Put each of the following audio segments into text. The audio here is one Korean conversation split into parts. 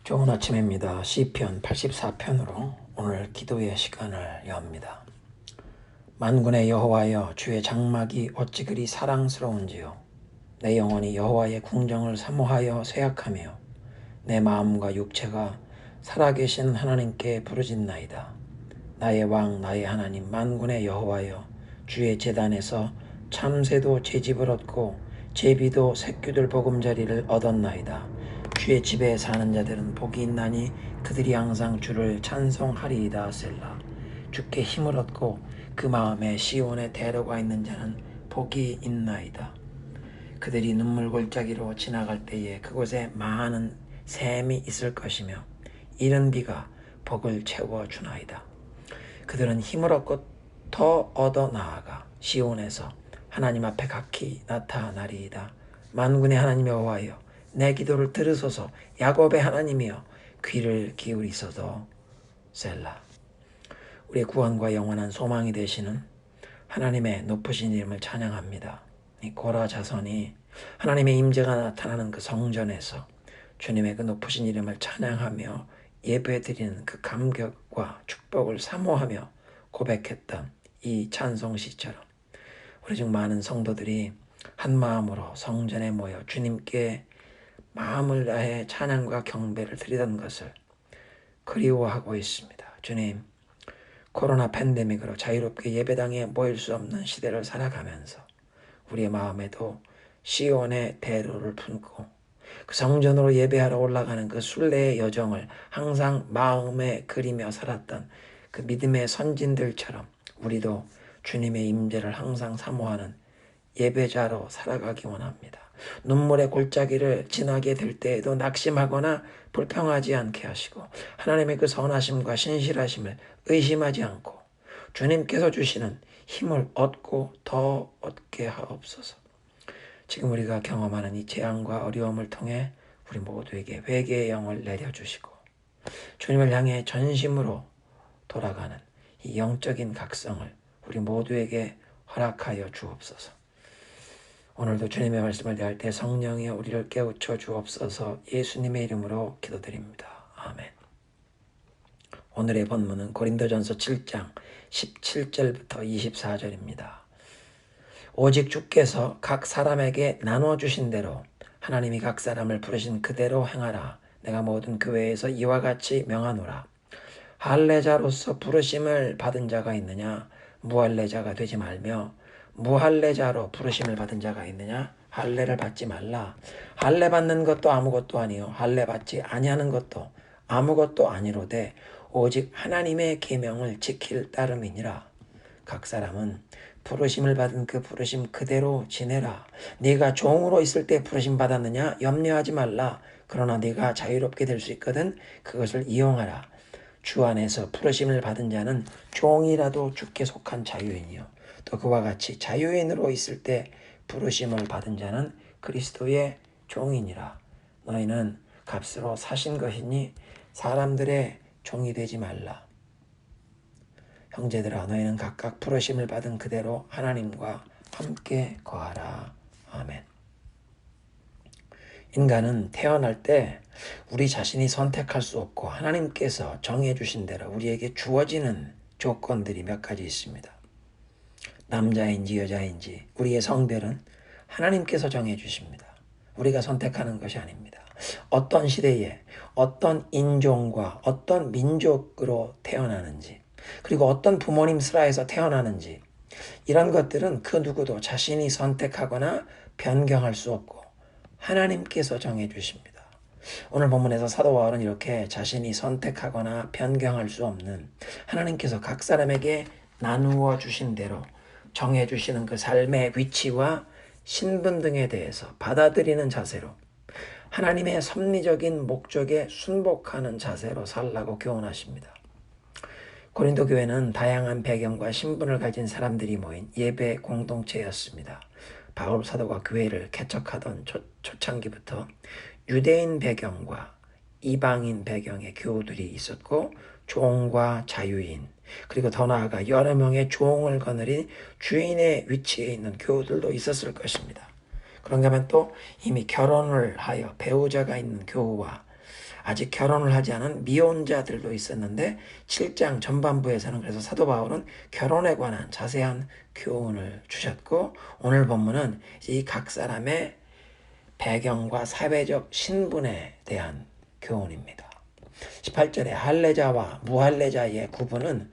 좋은 아침입니다. 시편 84편으로 오늘 기도의 시간을 엽니다. 만군의 여호와여, 주의 장막이 어찌 그리 사랑스러운지요. 내 영혼이 여호와의 궁정을 사모하여 쇠약하며 내 마음과 육체가 살아계신 하나님께 부르짖나이다. 나의 왕 나의 하나님 만군의 여호와여, 주의 제단에서 참새도 제 집을 얻고 제비도 새끼들 보금자리를 얻었나이다. 주의 집에 사는 자들은 복이 있나니 그들이 항상 주를 찬송하리이다. 셀라. 주께 힘을 얻고 그 마음에 시온에 대로가 있는 자는 복이 있나이다. 그들이 눈물 골짜기로 지나갈 때에 그곳에 많은 샘이 있을 것이며 이른 비가 복을 채워주나이다. 그들은 힘을 얻고 더 얻어 나아가 시온에서 하나님 앞에 각히 나타나리이다. 만군의 하나님 여호와여, 내 기도를 들으소서. 야곱의 하나님이여, 귀를 기울이소서. 셀라. 우리의 구원과 영원한 소망이 되시는 하나님의 높으신 이름을 찬양합니다. 이 고라 자손이 하나님의 임재가 나타나는 그 성전에서 주님의 그 높으신 이름을 찬양하며 예배드리는 그 감격과 축복을 사모하며 고백했던 이 찬송시처럼 우리 중 많은 성도들이 한 마음으로 성전에 모여 주님께 마음을 다해 찬양과 경배를 드리던 것을 그리워하고 있습니다. 주님, 코로나 팬데믹으로 자유롭게 예배당에 모일 수 없는 시대를 살아가면서 우리의 마음에도 시온의 대로를 품고 그 성전으로 예배하러 올라가는 그 순례의 여정을 항상 마음에 그리며 살았던 그 믿음의 선진들처럼 우리도 주님의 임재를 항상 사모하는 예배자로 살아가기 원합니다. 눈물의 골짜기를 지나게 될 때에도 낙심하거나 불평하지 않게 하시고 하나님의 그 선하심과 신실하심을 의심하지 않고 주님께서 주시는 힘을 얻고 더 얻게 하옵소서. 지금 우리가 경험하는 이 재앙과 어려움을 통해 우리 모두에게 회개의 영을 내려주시고 주님을 향해 전심으로 돌아가는 이 영적인 각성을 우리 모두에게 허락하여 주옵소서. 오늘도 주님의 말씀을 대할 때 성령이 우리를 깨우쳐 주옵소서. 예수님의 이름으로 기도드립니다. 아멘. 오늘의 본문은 고린도전서 7장 17절부터 24절입니다. 오직 주께서 각 사람에게 나눠주신 대로 하나님이 각 사람을 부르신 그대로 행하라. 내가 모든 교회에서 이와 같이 명하노라. 할례자로서 부르심을 받은 자가 있느냐? 무할례자가 되지 말며 무할례자로 부르심을 받은 자가 있느냐? 할례를 받지 말라. 할례 받는 것도 아무것도 아니요 할례 받지 아니하는 것도 아무것도 아니로되 오직 하나님의 계명을 지킬 따름이니라. 각 사람은 부르심을 받은 그 부르심 그대로 지내라. 네가 종으로 있을 때 부르심 받았느냐? 염려하지 말라. 그러나 네가 자유롭게 될 수 있거든 그것을 이용하라. 주 안에서 부르심을 받은 자는 종이라도 주께 속한 자유인이요 또 그와 같이 자유인으로 있을 때 부르심을 받은 자는 그리스도의 종이니라. 너희는 값으로 사신 것이니 사람들의 종이 되지 말라. 형제들아, 너희는 각각 부르심을 받은 그대로 하나님과 함께 거하라. 아멘. 인간은 태어날 때 우리 자신이 선택할 수 없고 하나님께서 정해주신 대로 우리에게 주어지는 조건들이 몇 가지 있습니다. 남자인지 여자인지 우리의 성별은 하나님께서 정해주십니다. 우리가 선택하는 것이 아닙니다. 어떤 시대에 어떤 인종과 어떤 민족으로 태어나는지 그리고 어떤 부모님 슬하에서 태어나는지 이런 것들은 그 누구도 자신이 선택하거나 변경할 수 없고 하나님께서 정해주십니다. 오늘 본문에서 사도 바울은 이렇게 자신이 선택하거나 변경할 수 없는 하나님께서 각 사람에게 나누어 주신 대로 정해주시는 그 삶의 위치와 신분 등에 대해서 받아들이는 자세로 하나님의 섭리적인 목적에 순복하는 자세로 살라고 교훈하십니다. 고린도 교회는 다양한 배경과 신분을 가진 사람들이 모인 예배 공동체였습니다. 바울 사도가 교회를 개척하던 초창기부터 유대인 배경과 이방인 배경의 교우들이 있었고 종과 자유인 그리고 더 나아가 여러 명의 종을 거느린 주인의 위치에 있는 교우들도 있었을 것입니다. 그런가 하면 또 이미 결혼을 하여 배우자가 있는 교우와 아직 결혼을 하지 않은 미혼자들도 있었는데 7장 전반부에서는 그래서 사도 바울은 결혼에 관한 자세한 교훈을 주셨고, 오늘 본문은 이 각 사람의 배경과 사회적 신분에 대한 교훈입니다. 18절에 할례자와 무할례자의 구분은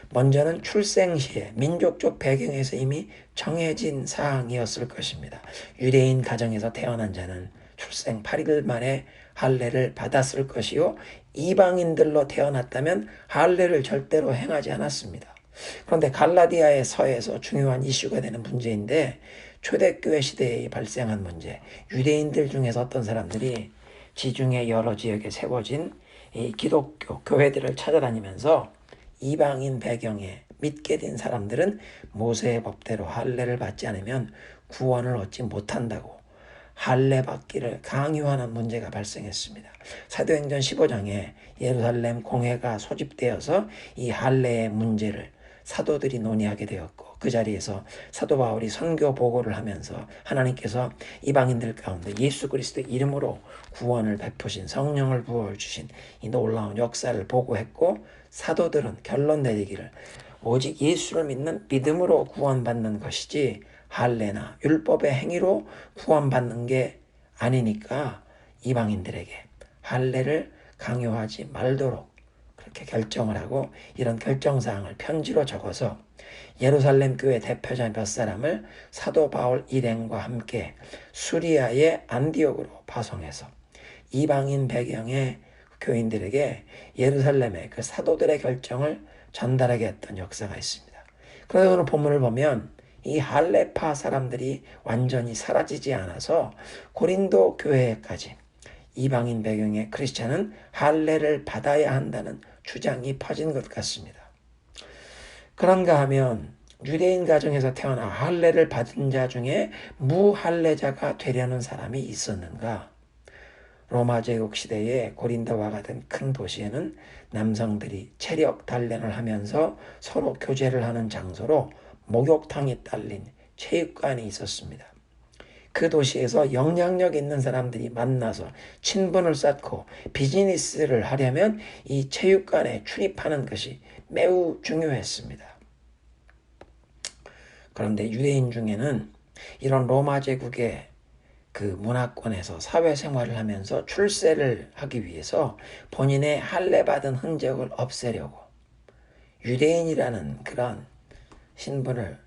먼저는 출생 시에 민족적 배경에서 이미 정해진 사항이었을 것입니다. 유대인 가정에서 태어난 자는 출생 8일 만에 할례를 받았을 것이요, 이방인들로 태어났다면 할례를 절대로 행하지 않았습니다. 그런데 갈라디아의 서에서 중요한 이슈가 되는 문제인데, 초대교회 시대에 발생한 문제, 유대인들 중에서 어떤 사람들이 지중해 여러 지역에 세워진 이 기독교 교회들을 찾아다니면서 이방인 배경에 믿게 된 사람들은 모세의 법대로 할례를 받지 않으면 구원을 얻지 못한다고 할례 받기를 강요하는 문제가 발생했습니다. 사도행전 15장에 예루살렘 공회가 소집되어서 이 할례의 문제를 사도들이 논의하게 되었고, 그 자리에서 사도 바울이 선교 보고를 하면서 하나님께서 이방인들 가운데 예수 그리스도 이름으로 구원을 베푸신, 성령을 부어주신 이 놀라운 역사를 보고했고, 사도들은 결론 내리기를 오직 예수를 믿는 믿음으로 구원받는 것이지 할례나 율법의 행위로 구원받는 게 아니니까 이방인들에게 할례를 강요하지 말도록 그렇게 결정을 하고, 이런 결정사항을 편지로 적어서 예루살렘 교회 대표자 몇 사람을 사도 바울 일행과 함께 수리아의 안디옥으로 파송해서 이방인 배경의 교인들에게 예루살렘의 그 사도들의 결정을 전달하게 했던 역사가 있습니다. 그래서 오늘 본문을 보면 이 할례파 사람들이 완전히 사라지지 않아서 고린도 교회까지 이방인 배경의 크리스찬은 할례를 받아야 한다는 주장이 퍼진 것 같습니다. 그런가 하면 유대인 가정에서 태어나 할례를 받은 자 중에 무할례자가 되려는 사람이 있었는가? 로마 제국 시대의 고린도와 같은 큰 도시에는 남성들이 체력 단련을 하면서 서로 교제를 하는 장소로 목욕탕이 딸린 체육관이 있었습니다. 그 도시에서 영향력 있는 사람들이 만나서 친분을 쌓고 비즈니스를 하려면 이 체육관에 출입하는 것이 매우 중요했습니다. 그런데 유대인 중에는 이런 로마 제국의 그 문화권에서 사회생활을 하면서 출세를 하기 위해서 본인의 할례받은 흔적을 없애려고 유대인이라는 그런 신분을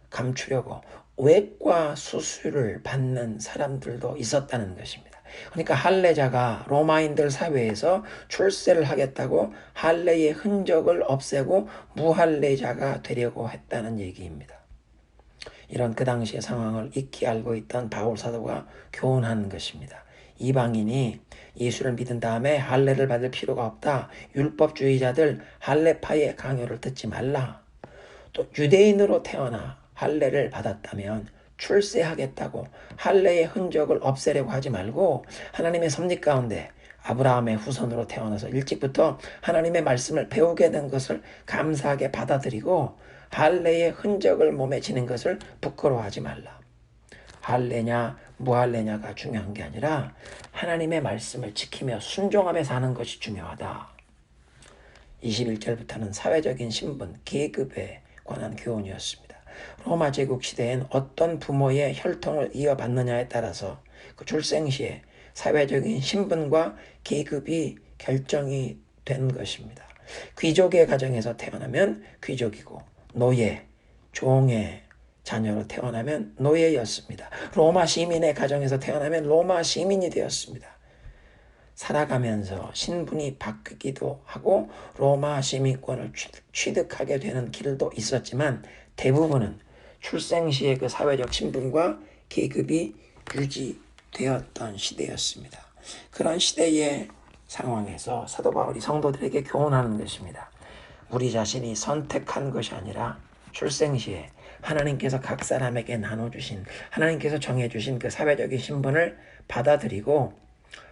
감추려고 외과 수술을 받는 사람들도 있었다는 것입니다. 그러니까 할례자가 로마인들 사회에서 출세를 하겠다고 할례의 흔적을 없애고 무할례자가 되려고 했다는 얘기입니다. 이런 그 당시의 상황을 익히 알고 있던 바울 사도가 교훈하는 것입니다. 이방인이 예수를 믿은 다음에 할례를 받을 필요가 없다. 율법주의자들 할례파의 강요를 듣지 말라. 또 유대인으로 태어나 할례를 받았다면 출세하겠다고 할례의 흔적을 없애려고 하지 말고 하나님의 섭리 가운데 아브라함의 후손으로 태어나서 일찍부터 하나님의 말씀을 배우게 된 것을 감사하게 받아들이고 할례의 흔적을 몸에 지닌 것을 부끄러워하지 말라. 할례냐 무할례냐가 중요한 게 아니라 하나님의 말씀을 지키며 순종하며 사는 것이 중요하다. 21절부터는 사회적인 신분, 계급에 관한 교훈이었습니다. 로마 제국 시대엔 어떤 부모의 혈통을 이어받느냐에 따라서 그 출생 시에 사회적인 신분과 계급이 결정이 된 것입니다. 귀족의 가정에서 태어나면 귀족이고 노예, 종의 자녀로 태어나면 노예였습니다. 로마 시민의 가정에서 태어나면 로마 시민이 되었습니다. 살아가면서 신분이 바뀌기도 하고 로마 시민권을 취득하게 되는 길도 있었지만 대부분은 출생 시의 그 사회적 신분과 계급이 유지되었던 시대였습니다. 그런 시대의 상황에서 사도 바울이 성도들에게 교훈하는 것입니다. 우리 자신이 선택한 것이 아니라 출생 시에 하나님께서 각 사람에게 나눠주신, 하나님께서 정해주신 그 사회적인 신분을 받아들이고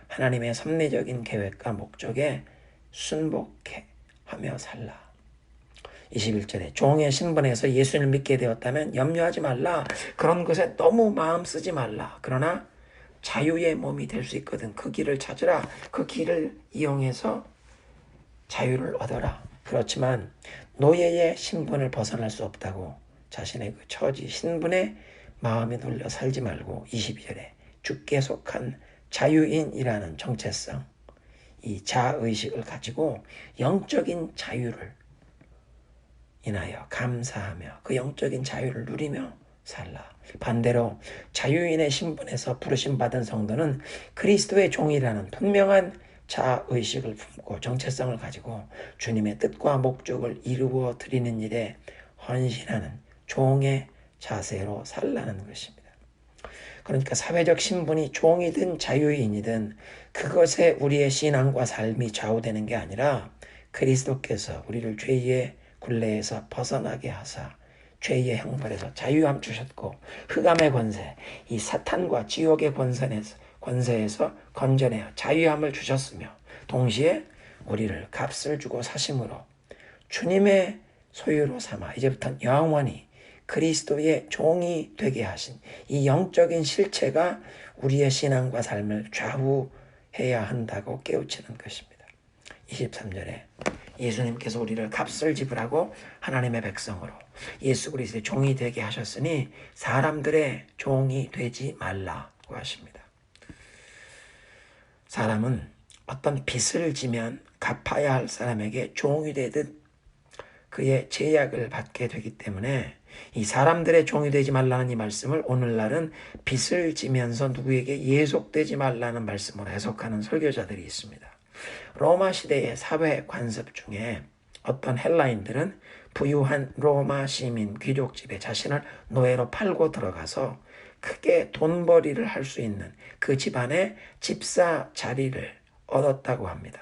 하나님의 섭리적인 계획과 목적에 순복하며 살라. 21절에 종의 신분에서 예수를 믿게 되었다면 염려하지 말라. 그런 것에 너무 마음 쓰지 말라. 그러나 자유의 몸이 될 수 있거든. 그 길을 찾으라. 그 길을 이용해서 자유를 얻어라. 그렇지만 노예의 신분을 벗어날 수 없다고 자신의 그 처지, 신분에 마음에 눌려 살지 말고 22절에 주께 속한 자유인이라는 정체성, 이 자의식을 가지고 영적인 자유를 인하여 감사하며 그 영적인 자유를 누리며 살라. 반대로 자유인의 신분에서 부르심받은 성도는 그리스도의 종이라는 분명한 자의식을 품고 정체성을 가지고 주님의 뜻과 목적을 이루어 드리는 일에 헌신하는 종의 자세로 살라는 것입니다. 그러니까 사회적 신분이 종이든 자유인이든 그것에 우리의 신앙과 삶이 좌우되는 게 아니라 그리스도께서 우리를 죄의 굴레에서 벗어나게 하사 죄의 형벌에서 자유함 주셨고 흑암의 권세, 이 사탄과 지옥의 권세에서 건져내어 자유함을 주셨으며 동시에 우리를 값을 주고 사심으로 주님의 소유로 삼아 이제부터는 영원히 그리스도의 종이 되게 하신 이 영적인 실체가 우리의 신앙과 삶을 좌우해야 한다고 깨우치는 것입니다. 23절에 예수님께서 우리를 값을 지불하고 하나님의 백성으로 예수 그리스도의 종이 되게 하셨으니 사람들의 종이 되지 말라고 하십니다. 사람은 어떤 빚을 지면 갚아야 할 사람에게 종이 되듯 그의 제약을 받게 되기 때문에 이 사람들의 종이 되지 말라는 이 말씀을 오늘날은 빚을 지면서 누구에게 예속되지 말라는 말씀으로 해석하는 설교자들이 있습니다. 로마 시대의 사회 관습 중에 어떤 헬라인들은 부유한 로마 시민 귀족집에 자신을 노예로 팔고 들어가서 크게 돈벌이를 할 수 있는 그 집안의 집사 자리를 얻었다고 합니다.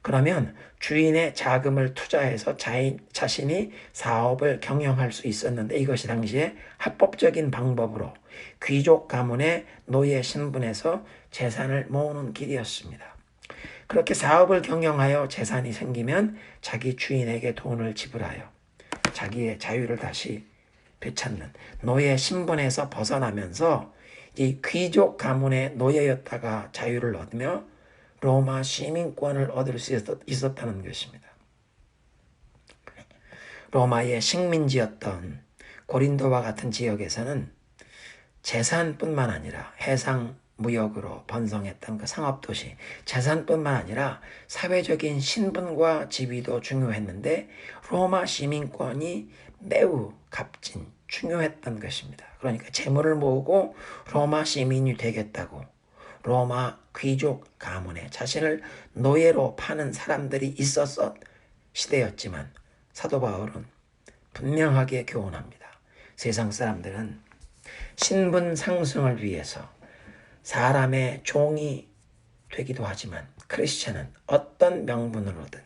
그러면 주인의 자금을 투자해서 자신이 사업을 경영할 수 있었는데 이것이 당시에 합법적인 방법으로 귀족 가문의 노예 신분에서 재산을 모으는 길이었습니다. 그렇게 사업을 경영하여 재산이 생기면 자기 주인에게 돈을 지불하여 자기의 자유를 다시 되찾는 노예 신분에서 벗어나면서 이 귀족 가문의 노예였다가 자유를 얻으며 로마 시민권을 얻을 수 있었다는 것입니다. 로마의 식민지였던 고린도와 같은 지역에서는 재산뿐만 아니라 해상 무역으로 번성했던 그 상업도시, 재산뿐만 아니라 사회적인 신분과 지위도 중요했는데 로마 시민권이 매우 값진 중요했던 것입니다. 그러니까 재물을 모으고 로마 시민이 되겠다고 로마 귀족 가문에 자신을 노예로 파는 사람들이 있었던 시대였지만 사도 바울은 분명하게 교훈합니다. 세상 사람들은 신분 상승을 위해서 사람의 종이 되기도 하지만 크리스찬은 어떤 명분으로든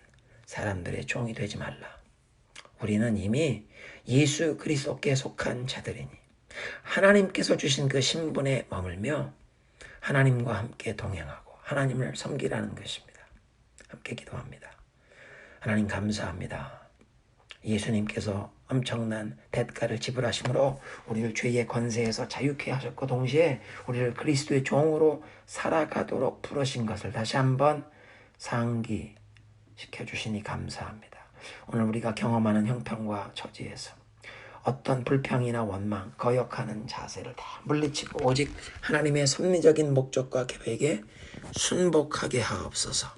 사람들의 종이 되지 말라. 우리는 이미 예수 그리스도께 속한 자들이니 하나님께서 주신 그 신분에 머물며 하나님과 함께 동행하고 하나님을 섬기라는 것입니다. 함께 기도합니다. 하나님 감사합니다. 예수님께서 엄청난 대가를 지불하심으로 우리를 죄의 권세에서 자유케 하셨고 동시에 우리를 그리스도의 종으로 살아가도록 부르신 것을 다시 한번 상기시켜 주시니 감사합니다. 오늘 우리가 경험하는 형편과 처지에서 어떤 불평이나 원망, 거역하는 자세를 다 물리치고 오직 하나님의 섭리적인 목적과 계획에 순복하게 하옵소서.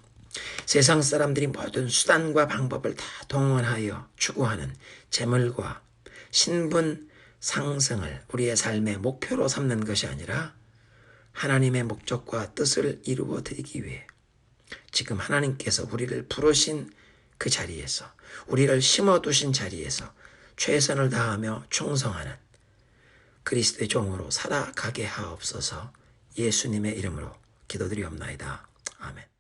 세상 사람들이 모든 수단과 방법을 다 동원하여 추구하는 재물과 신분 상승을 우리의 삶의 목표로 삼는 것이 아니라 하나님의 목적과 뜻을 이루어 드리기 위해 지금 하나님께서 우리를 부르신 그 자리에서 우리를 심어두신 자리에서 최선을 다하며 충성하는 그리스도의 종으로 살아가게 하옵소서. 예수님의 이름으로 기도드리옵나이다. 아멘.